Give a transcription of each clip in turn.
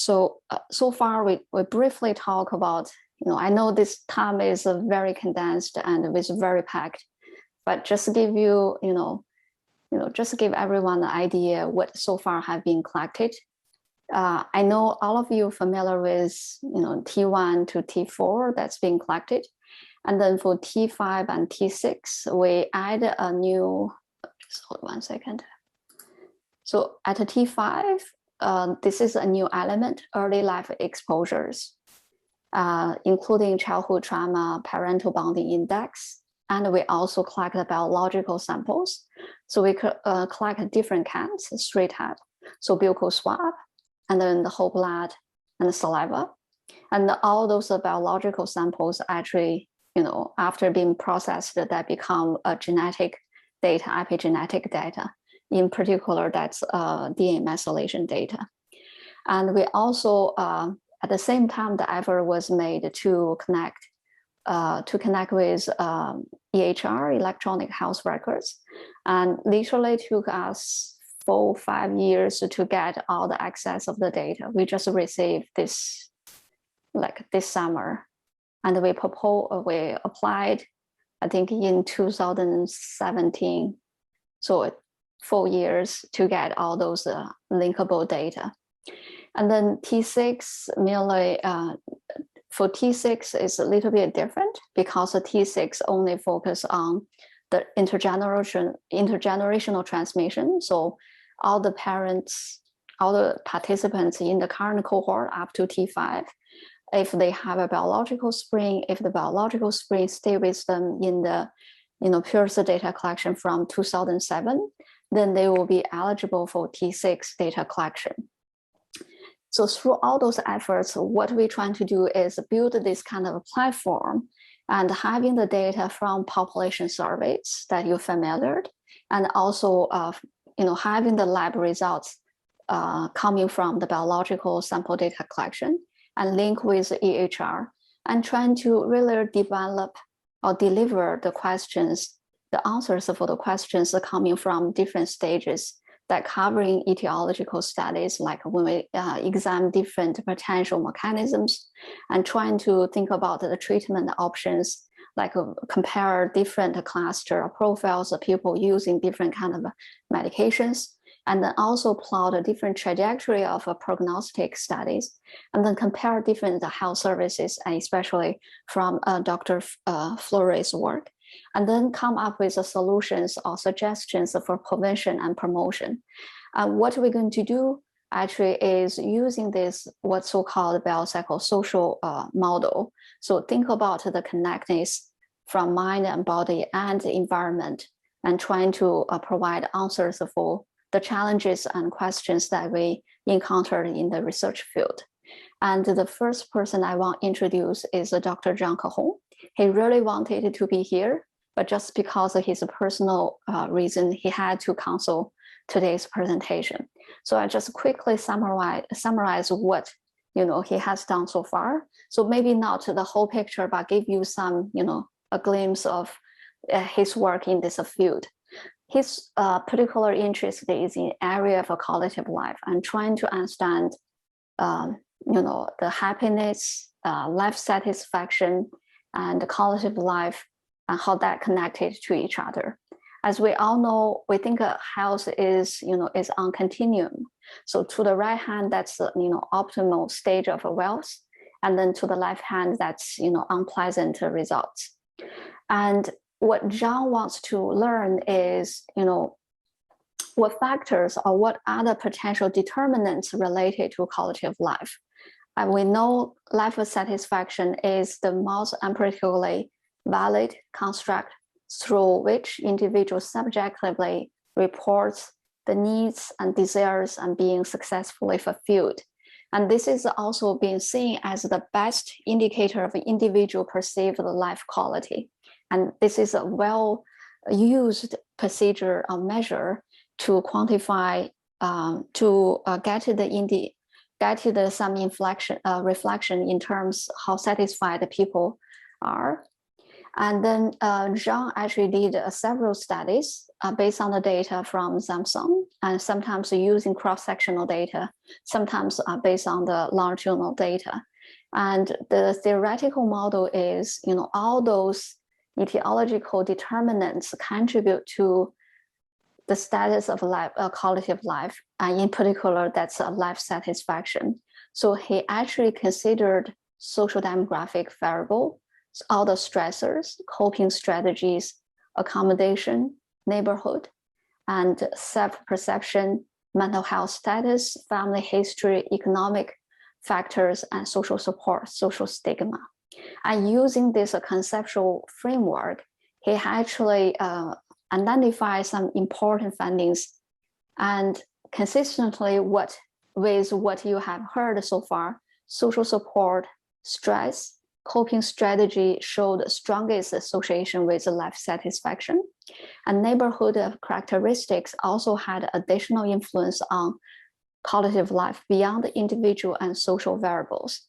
so far we briefly talk about, I know this time is very condensed and it's very packed, but just to give you, just to give everyone an idea what so far have been collected. I know all of you are familiar with, T1 to T4 that's being collected. And then for T5 and T6, we add a new, just hold 1 second. So at a T5, this is a new element, early life exposures, including childhood trauma, parental bonding index, and we also collect the biological samples. So we collect different kinds, straight head, so buccal swab, and then the whole blood and the saliva. And all those biological samples actually, after being processed, that become a genetic data, epigenetic data. In particular, that's DNA methylation data. And we also, at the same time, the effort was made to connect with EHR, electronic health records, and literally took us 4-5 years to get all the access of the data. We just received this, this summer, and we applied, I think, in 2017. So 4 years to get all those linkable data. And then T6 merely, for T6 is a little bit different because the T6 only focus on the intergenerational transmission. So all the parents, all the participants in the current cohort up to T5, if they have a biological spring, if the biological spring stay with them in the Pierce data collection from 2007, then they will be eligible for T6 data collection. So through all those efforts, what we're trying to do is build this kind of platform and having the data from population surveys that you're familiar, and also having the lab results coming from the biological sample data collection and link with EHR, and trying to really develop or deliver the questions, the answers for the questions coming from different stages that covering etiological studies, like when we examine different potential mechanisms and trying to think about the treatment options, like compare different cluster profiles of people using different kind of medications, and then also plot a different trajectory of prognostic studies, and then compare different health services, and especially from Dr. Flores' work, and then come up with the solutions or suggestions for prevention and promotion. What we're going to do actually is using this what's so-called biopsychosocial model. So think about the connectedness from mind and body and environment, and trying to provide answers for the challenges and questions that we encountered in the research field. And the first person I want to introduce is Dr. Zhang Kehong. He really wanted to be here, but just because of his personal reason, he had to cancel today's presentation. So I just quickly summarize what he has done so far. So maybe not the whole picture, but give you some a glimpse of his work in this field. His particular interest is in area of quality of life and trying to understand the happiness, life satisfaction, and the quality of life, and how that connected to each other. As we all know, we think health is on continuum. So to the right hand, that's optimal stage of wealth, and then to the left hand, that's unpleasant results. And what Zhang wants to learn is what factors or what other potential determinants related to quality of life. And we know life satisfaction is the most empirically valid construct through which individuals subjectively reports the needs and desires and being successfully fulfilled. And this is also being seen as the best indicator of individual perceived life quality. And this is a well-used procedure or measure to quantify, get to some reflection in terms how satisfied the people are. And then Jean actually did several studies based on the data from ZEPSOM, and sometimes using cross-sectional data, sometimes based on the longitudinal data. And the theoretical model is, all those etiological determinants contribute to the status of life, quality of life, and in particular, that's life satisfaction. So he actually considered social demographic variable, all the stressors, coping strategies, accommodation, neighborhood, and self-perception, mental health status, family history, economic factors, and social support, social stigma. And using this conceptual framework, he actually identified some important findings, and consistently with what you have heard so far, social support, stress, coping strategy showed strongest association with life satisfaction. And neighborhood characteristics also had additional influence on quality of life beyond the individual and social variables.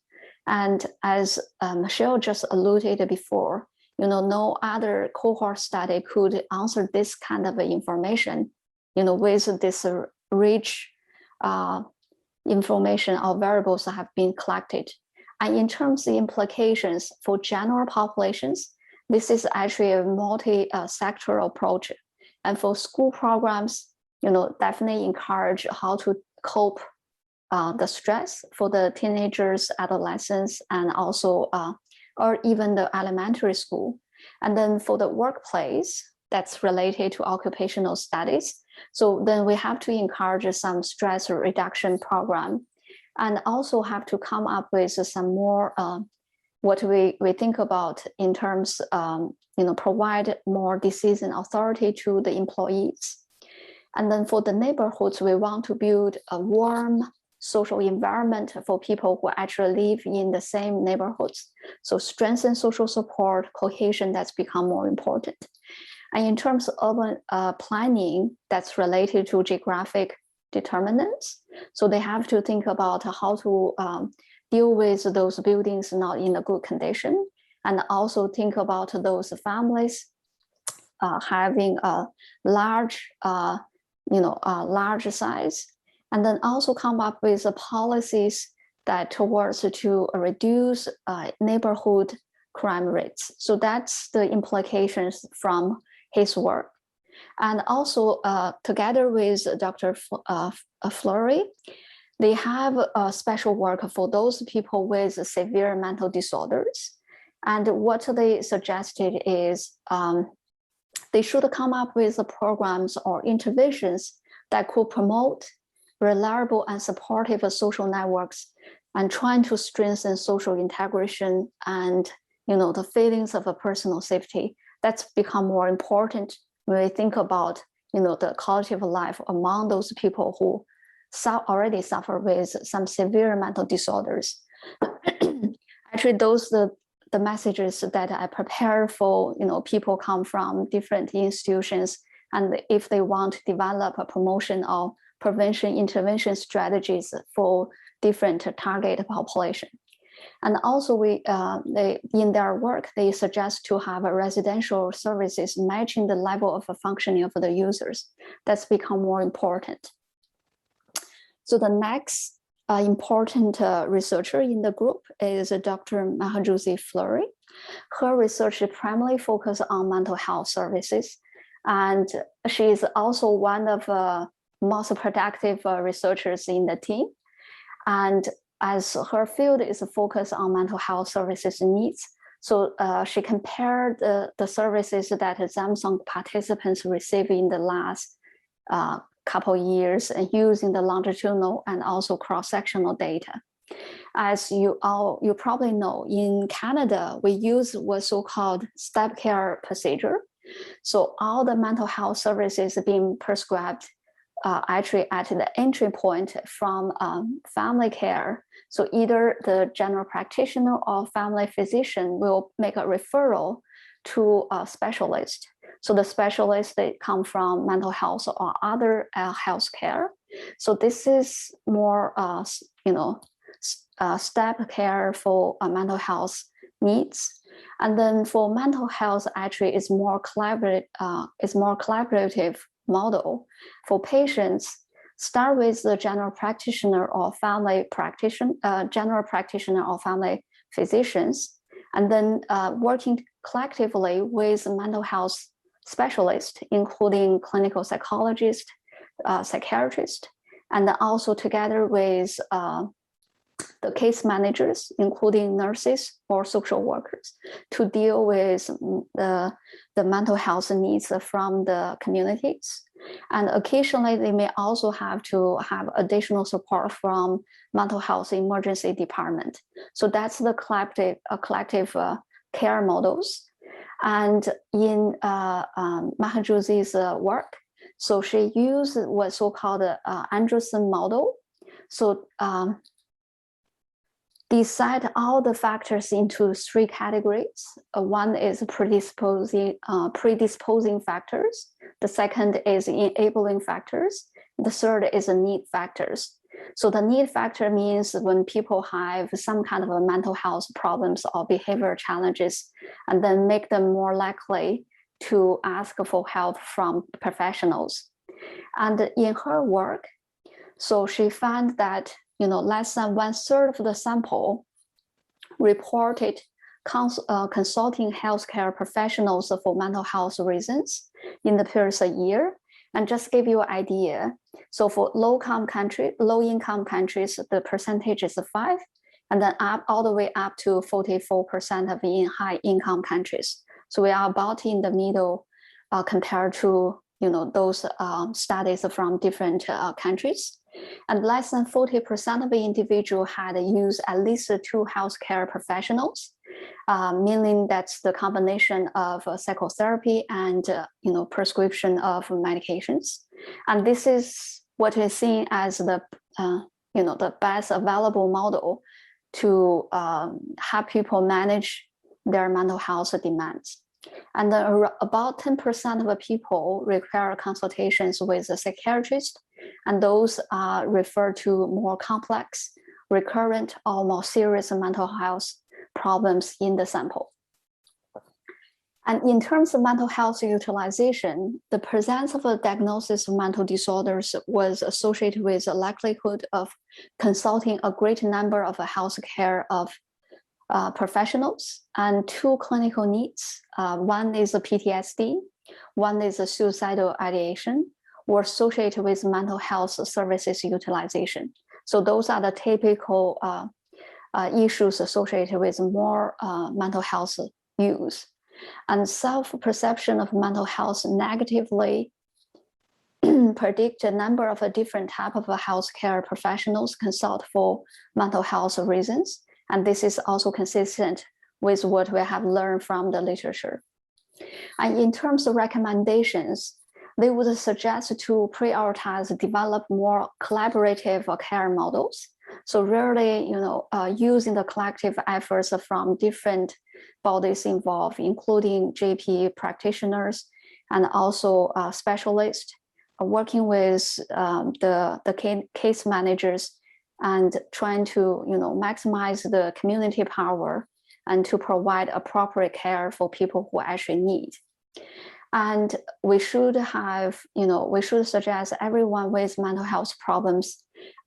And as Michelle just alluded before, no other cohort study could answer this kind of information, with this rich information or variables that have been collected. And in terms of implications for general populations, this is actually a multi-sectoral approach. And for school programs, definitely encourage how to cope the stress for the teenagers, adolescents, and also, or even the elementary school. And then for the workplace, that's related to occupational studies. So then we have to encourage some stress reduction program, and also have to come up with some more what we think about in terms, provide more decision authority to the employees. And then for the neighborhoods, we want to build a warm social environment for people who actually live in the same neighborhoods. So strengthen social support, cohesion, that's become more important. And in terms of urban planning, that's related to geographic determinants. So they have to think about how to deal with those buildings not in a good condition, and also think about those families having a large, large size, and then also come up with policies that towards to reduce neighborhood crime rates. So that's the implications from his work. And also together with Dr. Fleury, they have a special work for those people with severe mental disorders. And what they suggested is they should come up with programs or interventions that could promote reliable and supportive social networks, and trying to strengthen social integration and the feelings of a personal safety. That's become more important when we think about the quality of life among those people who already suffer with some severe mental disorders. Actually, those the messages that I prepare for people come from different institutions, and if they want to develop a promotion or prevention intervention strategies for different target population. And also in their work, they suggest to have a residential services matching the level of functioning of the users. That's become more important. So the next important researcher in the group is Dr. Mahajusi Fleury. Her research primarily focuses on mental health services. And she is also one of the most productive researchers in the team. And as her field is focused on mental health services needs, so she compared the services that ZEPSOM participants receive in the last couple of years, using the longitudinal and also cross-sectional data. As you probably know, in Canada, we use what's so-called step care procedure. So all the mental health services being prescribed actually at the entry point from family care. So either the general practitioner or family physician will make a referral to a specialist. So the specialists, they come from mental health or other health care. So this is more, step care for mental health needs. And then for mental health, actually, it's more collaborative model. For patients, start with the general practitioner or family practitioner, general practitioner or family physicians, and then working collectively with mental health specialists, including clinical psychologists, psychiatrists, and also together with the case managers, including nurses or social workers, to deal with the mental health needs from the communities. And occasionally, they may also have to have additional support from mental health emergency department. So that's the collective care models. And in Mahajouzi's work, so she used what's so-called Anderson model. So decide all the factors into three categories. One is predisposing factors. The second is enabling factors. The third is need factors. So the need factor means when people have some kind of a mental health problems or behavior challenges, and then make them more likely to ask for help from professionals. And in her work, so she found that less than 1/3 of the sample reported consulting healthcare professionals for mental health reasons in the previous year. And just give you an idea. So for low-income countries, the percentage is 5, and then all the way up to 44% of in high-income countries. So we are about in the middle compared to those studies from different countries. And less than 40% of the individual had used at least 2 healthcare professionals, meaning that's the combination of psychotherapy and prescription of medications. And this is what we're seeing as the best available model to help people manage their mental health demands. And about 10% of the people require consultations with a psychiatrist, and those are referred to more complex, recurrent, or more serious mental health problems in the sample. And in terms of mental health utilization, the presence of a diagnosis of mental disorders was associated with the likelihood of consulting a great number of healthcare professionals and 2 clinical needs. One is a PTSD, one is a suicidal ideation, were associated with mental health services utilization. So those are the typical issues associated with more mental health use. And self-perception of mental health negatively predict a number of different types of healthcare professionals consult for mental health reasons. And this is also consistent with what we have learned from the literature. And in terms of recommendations, they would suggest to prioritize, develop more collaborative care models. So really, using the collective efforts from different bodies involved, including GP practitioners and also specialists, working with the case managers and trying to maximize the community power and to provide appropriate care for people who actually need. And we should suggest everyone with mental health problems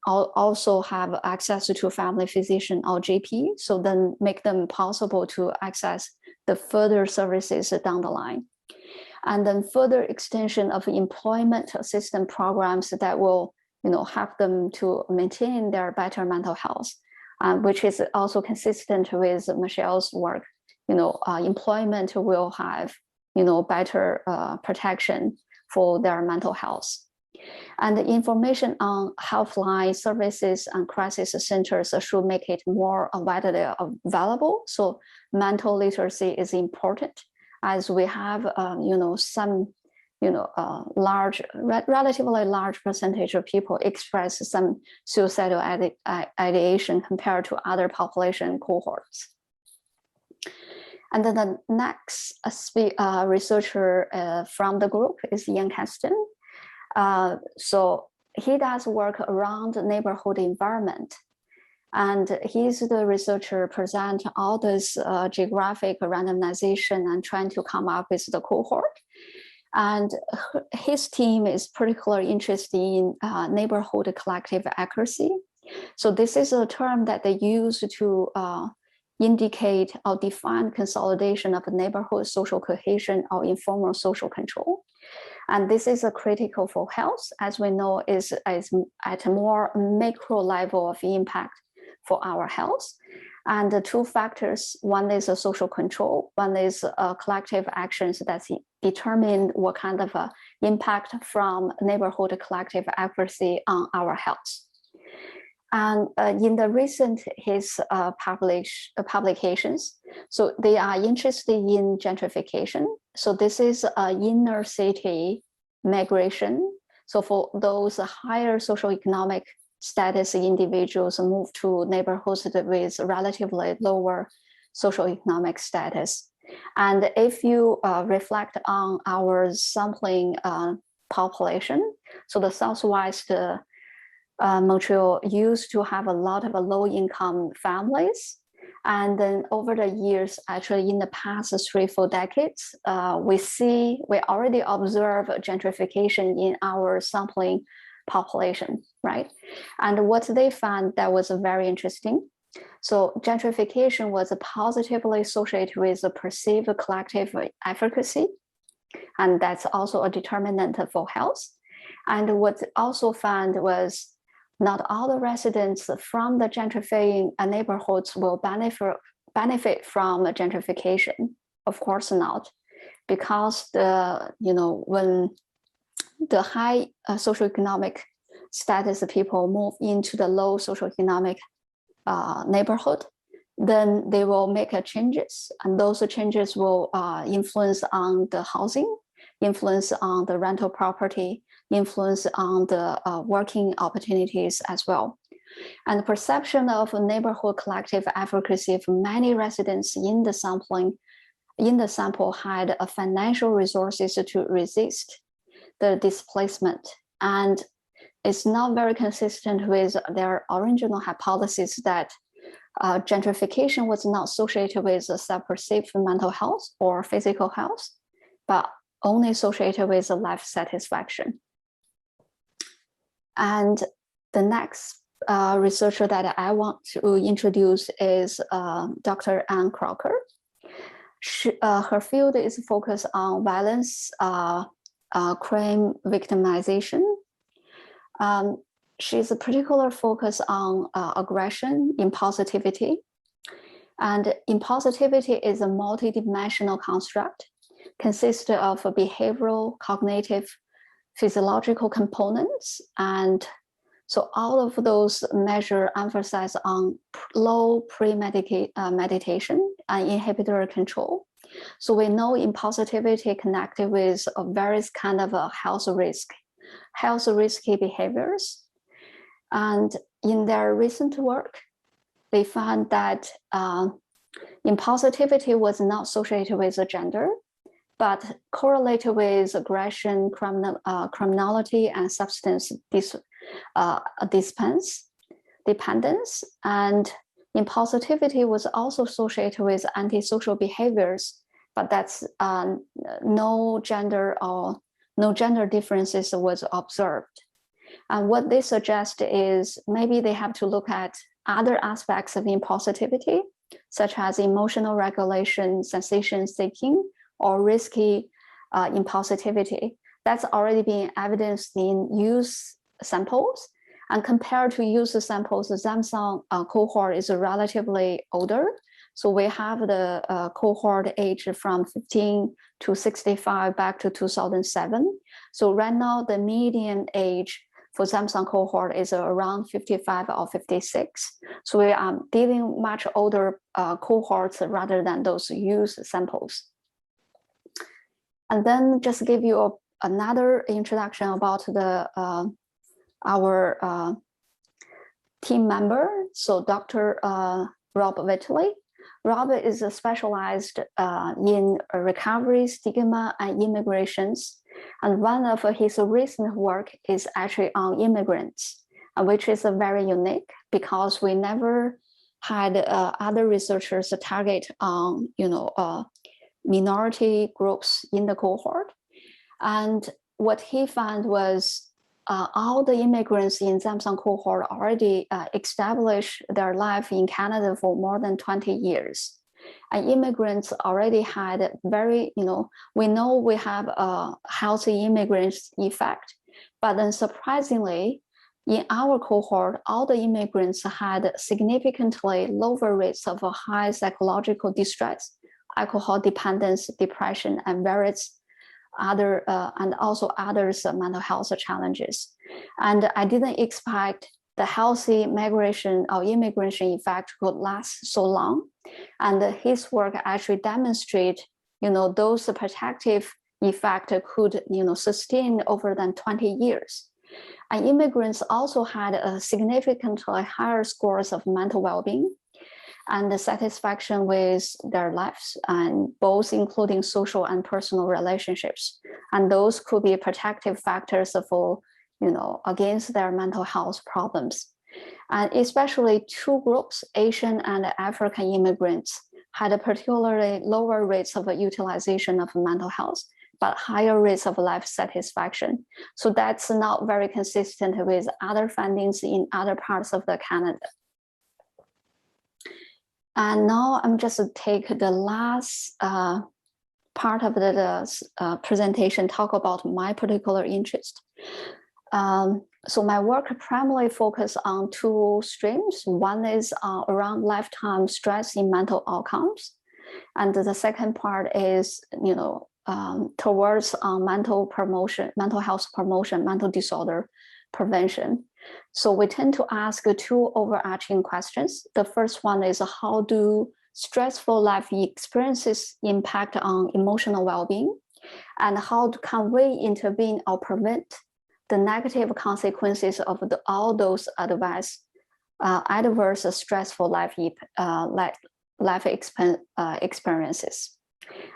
also have access to family physician or GP, so then make them possible to access the further services down the line. And then further extension of employment assistance programs that will help them to maintain their better mental health, which is also consistent with Michelle's work. Employment will have better protection for their mental health. And the information on helpline services and crisis centers should make it more widely available. So mental literacy is important, as we have some relatively large percentage of people express some suicidal ideation compared to other population cohorts. And then the next researcher from the group is Ian Caston. So he does work around the neighborhood environment. And he's the researcher present all this geographic randomization and trying to come up with the cohort. And his team is particularly interested in neighborhood collective accuracy. So this is a term that they use to indicate or define consolidation of neighborhood social cohesion or informal social control. And this is a critical for health, as we know, is at a more macro level of impact for our health. And the two factors, one is a social control, one is collective actions that determine what kind of impact from neighborhood collective accuracy on our health. And in the recent his publications, so they are interested in gentrification. So this is inner city migration. So for those higher socioeconomic status individuals move to neighborhoods with relatively lower socioeconomic status. And if you reflect on our sampling population, so the South West Montreal used to have a lot of low-income families. And then over the years, actually in the past 3-4 decades, we already observe gentrification in our sampling population, right? And what they found that was very interesting. So gentrification was positively associated with a perceived collective efficacy. And that's also a determinant for health. And what also found was not all the residents from the gentrifying neighborhoods will benefit from gentrification. Of course not, because when the high socioeconomic status people move into the low socioeconomic neighborhood, then they will make changes, and those changes will influence on the housing, influence on the rental property, influence on the working opportunities as well. And the perception of neighborhood collective efficacy for many residents in the sample had financial resources to resist the displacement. And it's not very consistent with their original hypothesis that gentrification was not associated with self-perceived mental health or physical health, but only associated with life satisfaction. And the next researcher that I want to introduce is Dr. Anne Crocker. Her field is focused on violence, crime victimization. She's a particular focus on aggression, impulsivity. And impulsivity is a multidimensional construct, consists of behavioral, cognitive, physiological components. And so all of those measures emphasize on low pre-meditation and inhibitory control. So we know impulsivity connected with various kind of health risky behaviors. And in their recent work, they found that impulsivity was not associated with gender, but correlated with aggression, criminality, and substance dependence. And impulsivity was also associated with antisocial behaviors, but that's no gender differences was observed. And what they suggest is maybe they have to look at other aspects of impulsivity, such as emotional regulation, sensation seeking, or risky impulsivity. That's already been evidenced in use samples. And compared to user samples, the ZEPSOM cohort is relatively older. So we have the cohort age from 15 to 65 back to 2007. So right now, the median age for ZEPSOM cohort is around 55 or 56. So we are dealing much older cohorts rather than those use samples. And then just give you another introduction about the our team member. So Dr. Rob Whitley. Rob is specialized in recovery, stigma, and immigrations. And one of his recent work is actually on immigrants. which is very unique because we never had other researchers target on, minority groups in the cohort. And what he found was all the immigrants in ZEPSOM cohort already established their life in Canada for more than 20 years. And immigrants already had very, we know we have a healthy immigrants effect, but then surprisingly, in our cohort, all the immigrants had significantly lower rates of a high psychological distress, alcohol dependence, depression, and various other, and also others mental health challenges. And I didn't expect the healthy migration or immigration effect could last so long. And his work actually demonstrate, those protective effect could, sustain over than 20 years. And immigrants also had a significantly higher scores of mental well-being and the satisfaction with their lives, and both including social and personal relationships. And those could be protective factors for, against their mental health problems. And especially two groups, Asian and African immigrants, had a particularly lower rates of utilization of mental health, but higher rates of life satisfaction. So that's not very consistent with other findings in other parts of the Canada. And now I'm just take the last part of the presentation, talk about my particular interest. So my work primarily focus on two streams. One is around lifetime stress in mental outcomes. And the second part is, towards mental health promotion, mental disorder prevention. So we tend to ask two overarching questions. The first one is, how do stressful life experiences impact on emotional well-being? And how can we intervene or prevent the negative consequences of all those adverse stressful life experiences?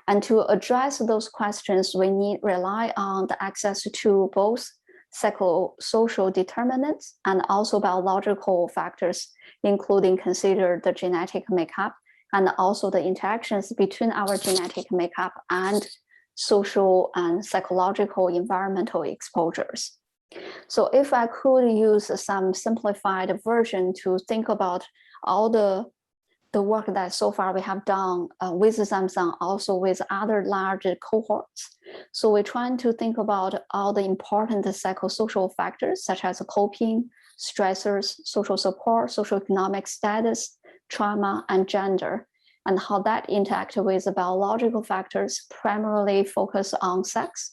And to address those questions, we rely on the access to both psychosocial determinants and also biological factors, including consider the genetic makeup and also the interactions between our genetic makeup and social and psychological environmental exposures. So if I could use some simplified version to think about all the work that so far we have done with ZEPSOM, also with other large cohorts. So we're trying to think about all the important psychosocial factors such as coping, stressors, social support, socioeconomic status, trauma, and gender, and how that interact with the biological factors, primarily focus on sex,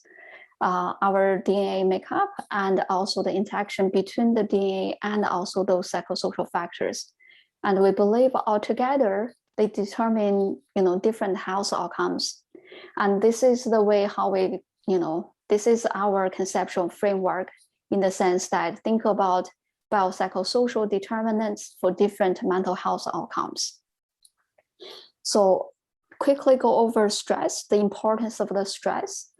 our DNA makeup, and also the interaction between the DNA and also those psychosocial factors. And we believe altogether they determine, different health outcomes. And this is the way how we, this is our conceptual framework in the sense that think about biopsychosocial determinants for different mental health outcomes. So quickly go over stress, the importance of the stress.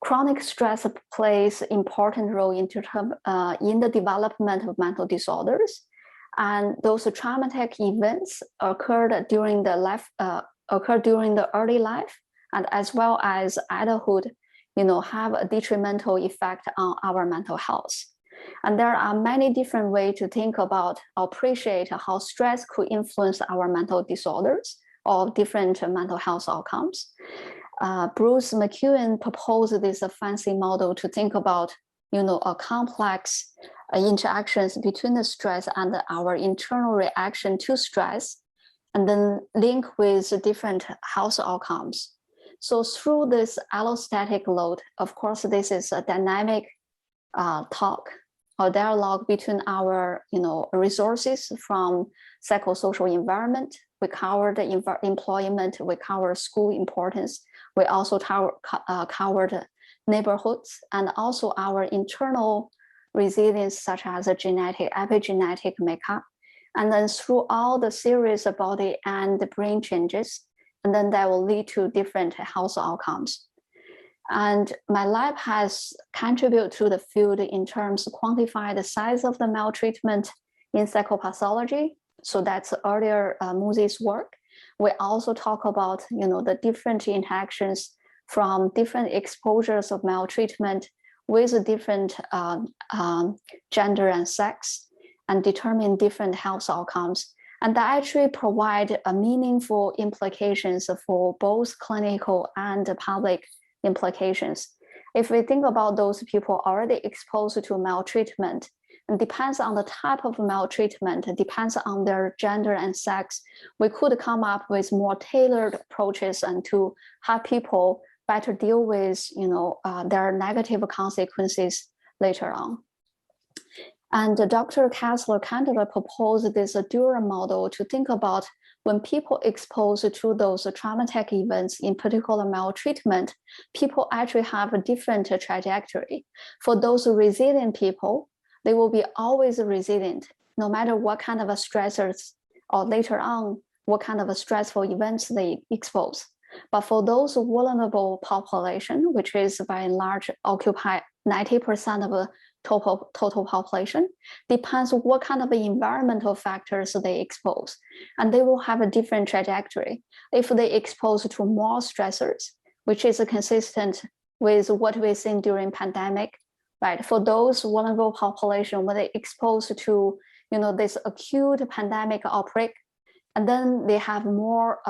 Chronic stress plays an important role in the development of mental disorders. And those traumatic events occurred during the early life, and as well as adulthood, have a detrimental effect on our mental health. And there are many different ways to think about or appreciate how stress could influence our mental disorders or different mental health outcomes. Bruce McEwen proposed this fancy model to think about, a complex interactions between the stress and our internal reaction to stress, and then link with different health outcomes. So through this allostatic load, of course, this is a dynamic talk or dialogue between our resources from psychosocial environment. We cover the employment, we cover school importance, we also covered neighborhoods, and also our internal resilience, such as a epigenetic makeup. And then through all the serious body and brain changes, and then that will lead to different health outcomes. And my lab has contributed to the field in terms of quantify the size of the maltreatment in psychopathology. So that's earlier Muzi's work. We also talk about, the different interactions from different exposures of maltreatment with different gender and sex, and determine different health outcomes. And that actually provide a meaningful implications for both clinical and public implications. If we think about those people already exposed to maltreatment, and depends on the type of maltreatment, it depends on their gender and sex, we could come up with more tailored approaches and to have people better deal with their negative consequences later on. And Dr. Kessler kind of proposed this dual model to think about when people exposed to those traumatic events, in particular maltreatment, people actually have a different trajectory. For those resilient people, they will be always resilient, no matter what kind of stressors or later on, what kind of stressful events they expose. But for those vulnerable population, which is by and large occupy 90% of the total population, depends what kind of environmental factors they expose. And they will have a different trajectory. If they expose to more stressors, which is consistent with what we've seen during pandemic, right? For those vulnerable population, when they expose to this acute pandemic outbreak, and then they have more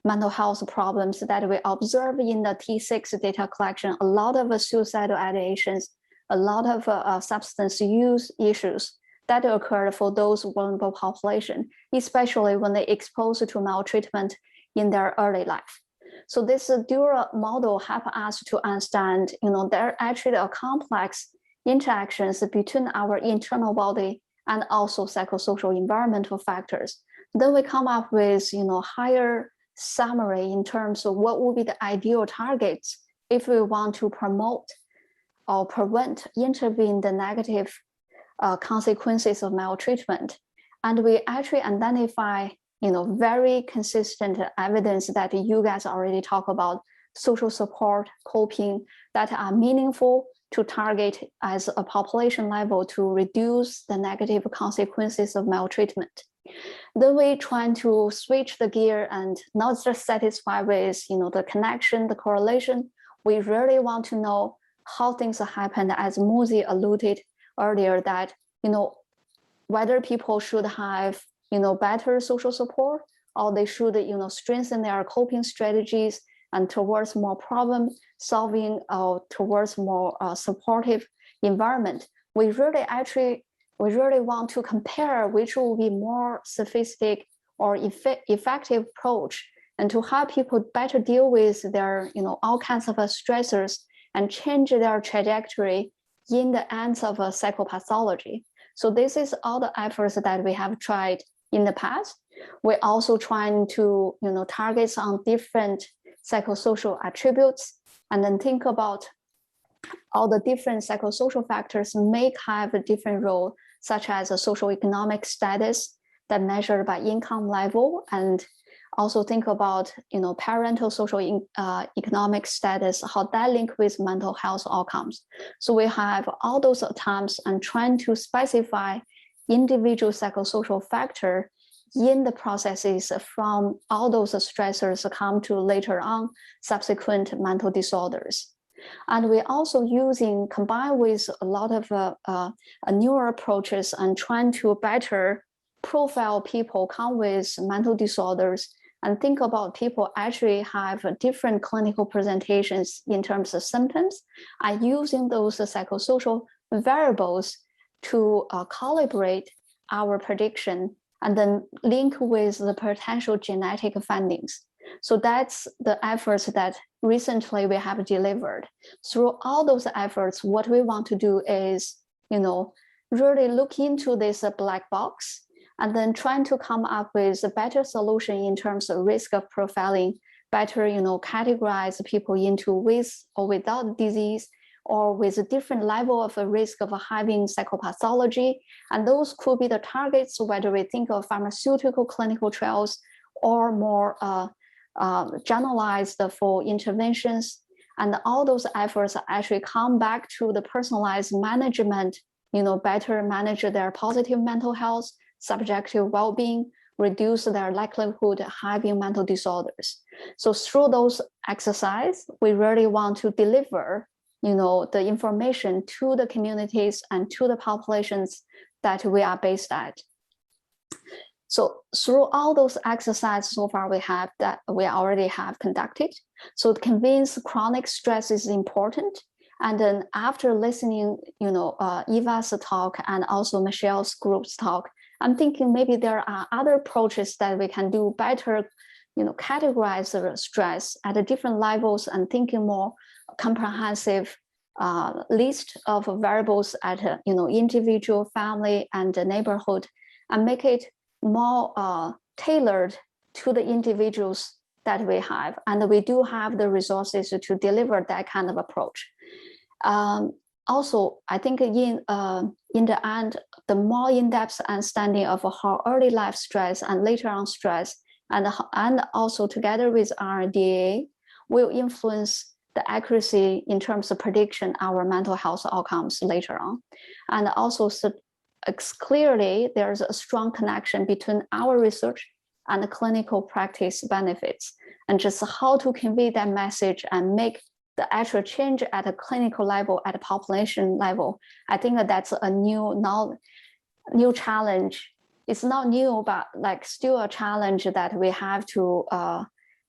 mental health problems that we observe in the T6 data collection, a lot of suicidal ideations, a lot of substance use issues that occurred for those vulnerable population, especially when they exposed to maltreatment in their early life. So this dual model help us to understand, there are actually a complex interactions between our internal body and also psychosocial environmental factors. Then we come up with, higher summary in terms of what would be the ideal targets if we want to promote or prevent, intervene the negative consequences of maltreatment. And we actually identify, very consistent evidence that you guys already talk about, social support, coping, that are meaningful to target as a population level to reduce the negative consequences of maltreatment. Then we try to switch the gear and not just satisfy with the connection, the correlation. We really want to know how things happen, as Muzi alluded earlier, that whether people should have better social support, or they should strengthen their coping strategies and towards more problem solving, or towards more supportive environment. We really want to compare which will be more sophisticated or effective approach, and to help people better deal with their all kinds of stressors and change their trajectory in the ends of psychopathology. So this is all the efforts that we have tried in the past. We're also trying to target on different psychosocial attributes, and then think about all the different psychosocial factors may have a different role, such as a social economic status that measured by income level, and also think about parental social economic status, how that link with mental health outcomes. So we have all those attempts and trying to specify individual psychosocial factor in the processes from all those stressors come to later on subsequent mental disorders. And we're also combined with a lot of newer approaches and trying to better profile people come with mental disorders, and think about people actually have different clinical presentations in terms of symptoms, and using those psychosocial variables to calibrate our prediction and then link with the potential genetic findings. So that's the efforts that recently we have delivered. Through all those efforts, what we want to do is, really look into this black box, and then trying to come up with a better solution in terms of risk of profiling, better, categorize people into with or without disease, or with a different level of a risk of having psychopathology. And those could be the targets, whether we think of pharmaceutical clinical trials or more generalized for interventions. And all those efforts actually come back to the personalized management, better manage their positive mental health, subjective well-being, reduce their likelihood of having mental disorders. So through those exercises, we really want to deliver, the information to the communities and to the populations that we are based at. So through all those exercises so far we already have conducted, so to convince chronic stress is important. And then after listening, Eva's talk and also Michelle's group's talk, I'm thinking maybe there are other approaches that we can do better, categorize the stress at the different levels and thinking more comprehensive list of variables at individual, family, and neighborhood, and make it more tailored to the individuals that we have. And we do have the resources to deliver that kind of approach. Also, I think in the end, the more in-depth understanding of how early life stress and later on stress, and also together with RDA, will influence the accuracy in terms of prediction our mental health outcomes later on. And also, clearly, there's a strong connection between our research and the clinical practice benefits, and just how to convey that message and make the actual change at a clinical level, at a population level. I think that's a new challenge. It's not new, but like still a challenge that we have to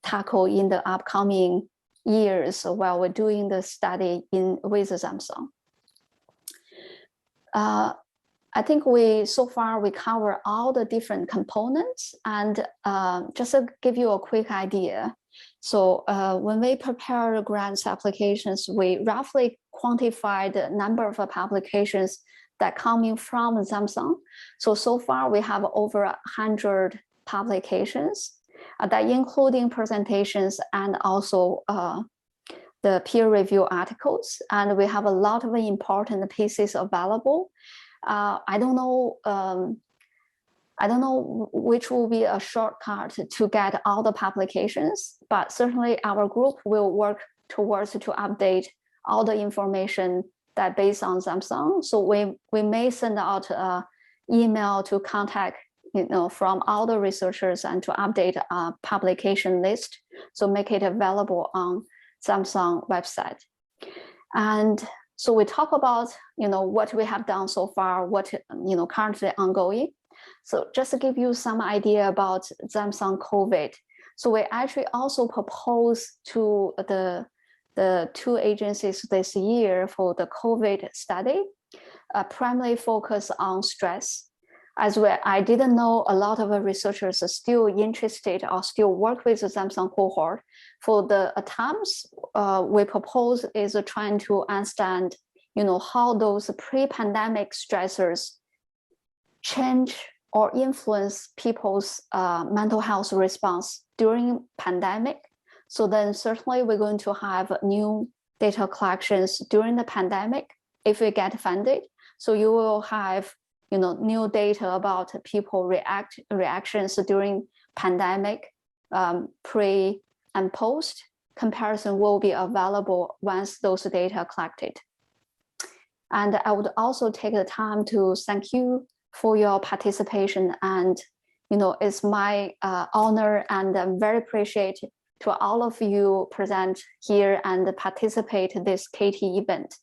tackle in the upcoming years while we're doing the study with ZEPSOM. I think so far we cover all the different components, and just to give you a quick idea. So when we prepare grants applications, we roughly quantify the number of publications that coming from ZEPSOM. So far we have over 100 publications that including presentations and also the peer review articles. And we have a lot of important pieces available. I don't know which will be a shortcut to get all the publications, but certainly our group will work towards to update all the information that based on ZEPSOM. So we may send out an email to contact, from all the researchers and to update a publication list. So make it available on ZEPSOM website. And so we talk about, what we have done so far, what, currently ongoing. So just to give you some idea about ZEPSOM COVID. So we actually also propose to the two agencies this year for the COVID study, primarily focus on stress. As well, I didn't know a lot of researchers are still interested or still work with the ZEPSOM cohort. For the attempts we propose is trying to understand, how those pre-pandemic stressors change or influence people's mental health response during pandemic. So then certainly we're going to have new data collections during the pandemic if we get funded. So you will have new data about people reactions during pandemic, pre and post. Comparison will be available once those data are collected. And I would also take the time to thank you for your participation. And it's my honor, and I'm very appreciative to all of you present here and participate in this KT event.